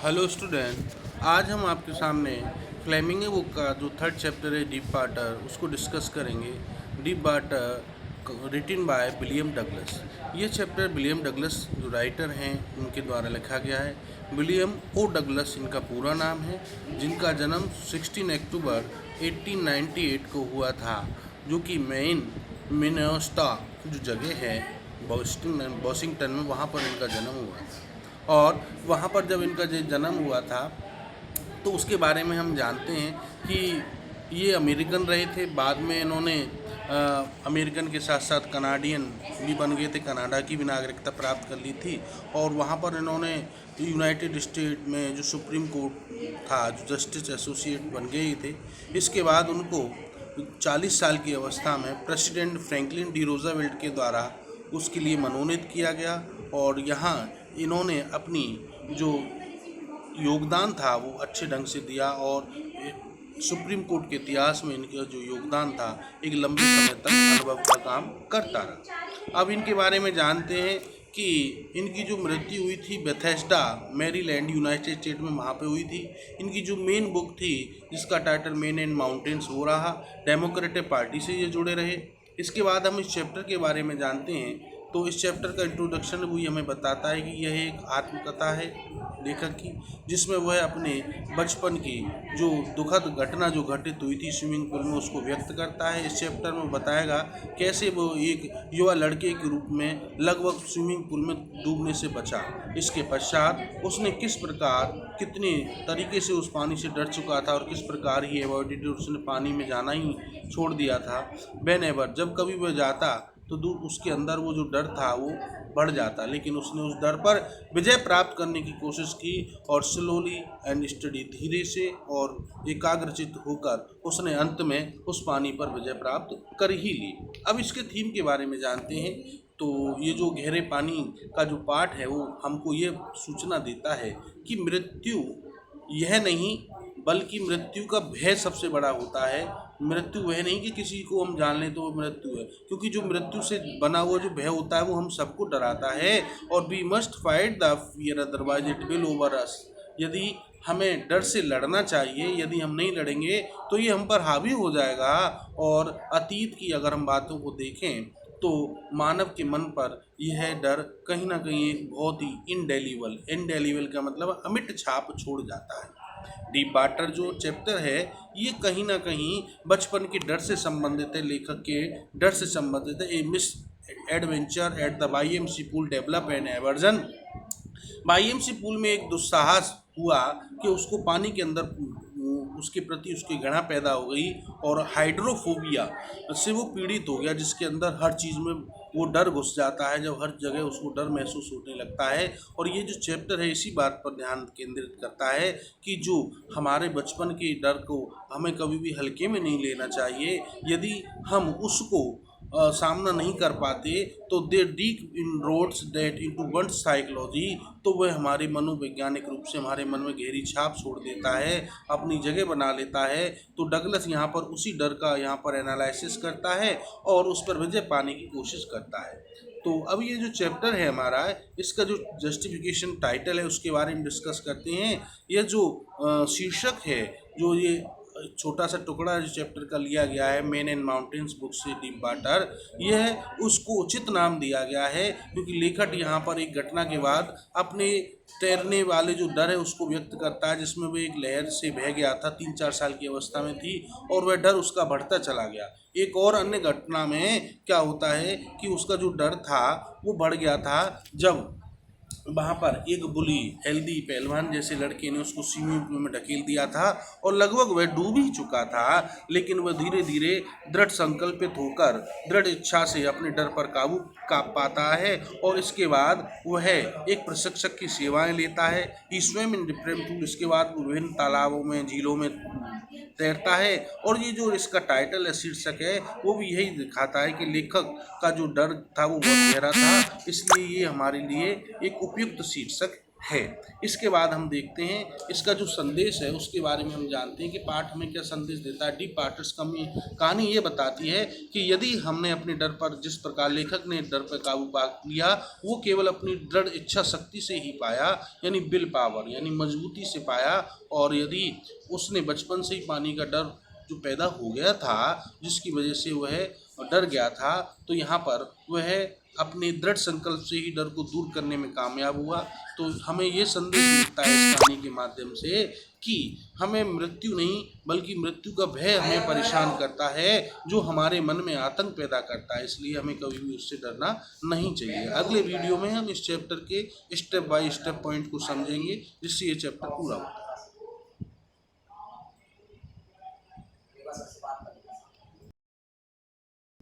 Hello student. आज हम आपके सामने फ्लेमिंग बुक का जो थर्ड चैप्टर है डीप वाटर उसको डिस्कस करेंगे। Deep water written by William Douglas. ये चैप्टर विलियम डगलस जो राइटर हैं उनके द्वारा लिखा गया है। विलियम ओ डगलस इनका पूरा नाम है, जिनका जन्म 16 अक्टूबर 1898 को हुआ था, जो कि मेन मिनेसोटा जो जगह है वॉशिंगटन में, वहाँ पर इनका जन्म हुआ था। और वहाँ पर जब इनका जन्म हुआ था तो उसके बारे में हम जानते हैं कि ये अमेरिकन रहे थे। बाद में इन्होंने अमेरिकन के साथ साथ कनाडियन भी बन गए थे, कनाडा की भी नागरिकता प्राप्त कर ली थी। और वहाँ पर इन्होंने यूनाइटेड स्टेट में जो सुप्रीम कोर्ट था, जो जस्टिस एसोसिएट बन गए थे। इसके बाद उनको 40 साल की अवस्था में प्रेसिडेंट फ्रैंकलिन डी रोजावेल्ट के द्वारा उसके लिए मनोनीत किया गया। और यहाँ इन्होंने अपनी जो योगदान था वो अच्छे ढंग से दिया, और सुप्रीम कोर्ट के इतिहास में इनका जो योगदान था एक लंबे समय तक अनुभव का काम करता रहा। अब इनके बारे में जानते हैं कि इनकी जो मृत्यु हुई थी बेथेस्डा मैरीलैंड यूनाइटेड स्टेट में, वहाँ पे हुई थी। इनकी जो मेन बुक थी जिसका टाइटल मेन एंड माउंटेन्स हो रहा, डेमोक्रेटिक पार्टी से ये जुड़े रहे। इसके बाद हम इस चैप्टर के बारे में जानते हैं। तो इस चैप्टर का इंट्रोडक्शन वही हमें बताता है कि यह एक आत्मकथा है लेखक की, जिसमें वह अपने बचपन की जो दुखद घटना जो घटित हुई थी स्विमिंग पूल में उसको व्यक्त करता है। इस चैप्टर में बताएगा कैसे वो एक युवा लड़के के रूप में लगभग स्विमिंग पूल में डूबने से बचा। इसके पश्चात उसने किस प्रकार कितने तरीके से उस पानी से डर चुका था और किस प्रकार ही अवॉइडेड उसने पानी में जाना ही छोड़ दिया था। वेन एवर जब कभी वह जाता तो दूर उसके अंदर वो जो डर था वो बढ़ जाता, लेकिन उसने उस डर पर विजय प्राप्त करने की कोशिश की और स्लोली एंड स्टडी धीरे से और एकाग्रचित होकर उसने अंत में उस पानी पर विजय प्राप्त कर ही ली। अब इसके थीम के बारे में जानते हैं। तो ये जो गहरे पानी का जो पार्ट है वो हमको ये सूचना देता है कि मृत्यु यह नहीं बल्कि मृत्यु का भय सबसे बड़ा होता है। मृत्यु वह नहीं कि किसी को हम जान लें तो वो मृत्यु है, क्योंकि जो मृत्यु से बना हुआ जो भय होता है वो हम सबको डराता है। और we must fight the fear otherwise it will over us. यदि हमें डर से लड़ना चाहिए, यदि हम नहीं लड़ेंगे तो ये हम पर हावी हो जाएगा। और अतीत की अगर हम बातों को देखें तो मानव के मन पर यह डर कहीं ना कहीं एक बहुत ही इंडेलीबल का मतलब अमिट छाप छोड़ जाता है। डीप वाटर जो चैप्टर है ये कहीं ना कहीं बचपन के डर से संबंधित है, लेखक के डर से संबंधित है। A misadventure at the YMCA pool develop an aversion. YMCA pool में एक दुस्साहस हुआ कि उसको पानी के अंदर उसके प्रति उसकी घृणा पैदा हो गई और हाइड्रोफोबिया से वो पीड़ित हो गया, जिसके अंदर हर चीज़ में वो डर घुस जाता है, जब हर जगह उसको डर महसूस होने लगता है। और ये जो चैप्टर है इसी बात पर ध्यान केंद्रित करता है कि जो हमारे बचपन के डर को हमें कभी भी हल्के में नहीं लेना चाहिए। यदि हम उसको सामना नहीं कर पाते तो they deep in roads that into one psychology, तो वह हमारे मनोवैज्ञानिक रूप से हमारे मन में गहरी छाप छोड़ देता है, अपनी जगह बना लेता है। तो डगलस यहाँ पर उसी डर का यहाँ पर एनालिसिस करता है और उस पर विजय पाने की कोशिश करता है। तो अब ये जो चैप्टर है हमारा, इसका जो जस्टिफिकेशन टाइटल है उसके बारे में डिस्कस करते हैं। यह जो शीर्षक है, जो ये छोटा सा टुकड़ा जो चैप्टर का लिया गया है मेन एंड माउंटेन्स बुक से डीप वाटर, यह उसको उचित नाम दिया गया है क्योंकि लेखक यहाँ पर एक घटना के बाद अपने तैरने वाले जो डर है उसको व्यक्त करता है, जिसमें वह एक लहर से बह गया था, 3-4 साल की अवस्था में थी और वह डर उसका बढ़ता चला गया। एक और अन्य घटना में क्या होता है कि उसका जो डर था वो बढ़ गया था जब वहाँ पर एक बुली हेल्दी पहलवान जैसे लड़के ने उसको स्विमिंग पूल में ढकेल दिया था और लगभग वह डूब ही चुका था, लेकिन वह धीरे धीरे दृढ़ संकल्पित होकर दृढ़ इच्छा से अपने डर पर काबू पाता है। और इसके बाद वह एक प्रशिक्षक की सेवाएं लेता है। ही स्विम इन डिफरेंट पूल। इसके बाद वो विभिन्न तालाबों में झीलों में तैरता है। और ये जो इसका टाइटल है, शीर्षक है, वो भी यही दिखाता है कि लेखक का जो डर था वो बहुत गहरा था, इसलिए ये हमारे लिए एक उपयुक्त शीर्षक है। इसके बाद हम देखते हैं इसका जो संदेश है उसके बारे में हम जानते हैं कि पाठ हमें क्या संदेश देता है। डीप पार्टर्स कहानी ये बताती है कि यदि हमने अपने डर पर, जिस प्रकार लेखक ने डर पर काबू पा लिया, वो केवल अपनी दृढ़ इच्छा शक्ति से ही पाया, यानी विल पावर, यानी मजबूती से पाया। और यदि उसने बचपन से ही पानी का डर जो पैदा हो गया था, जिसकी वजह से वह डर गया था, तो यहाँ पर वह अपने दृढ़ संकल्प से ही डर को दूर करने में कामयाब हुआ। तो हमें ये संदेश मिलता है इस कहानी के माध्यम से कि हमें मृत्यु नहीं बल्कि मृत्यु का भय हमें परेशान करता है, जो हमारे मन में आतंक पैदा करता है, इसलिए हमें कभी भी उससे डरना नहीं चाहिए। अगले वीडियो में हम इस चैप्टर के स्टेप बाय स्टेप पॉइंट को समझेंगे, जिससे ये चैप्टर पूरा होगा।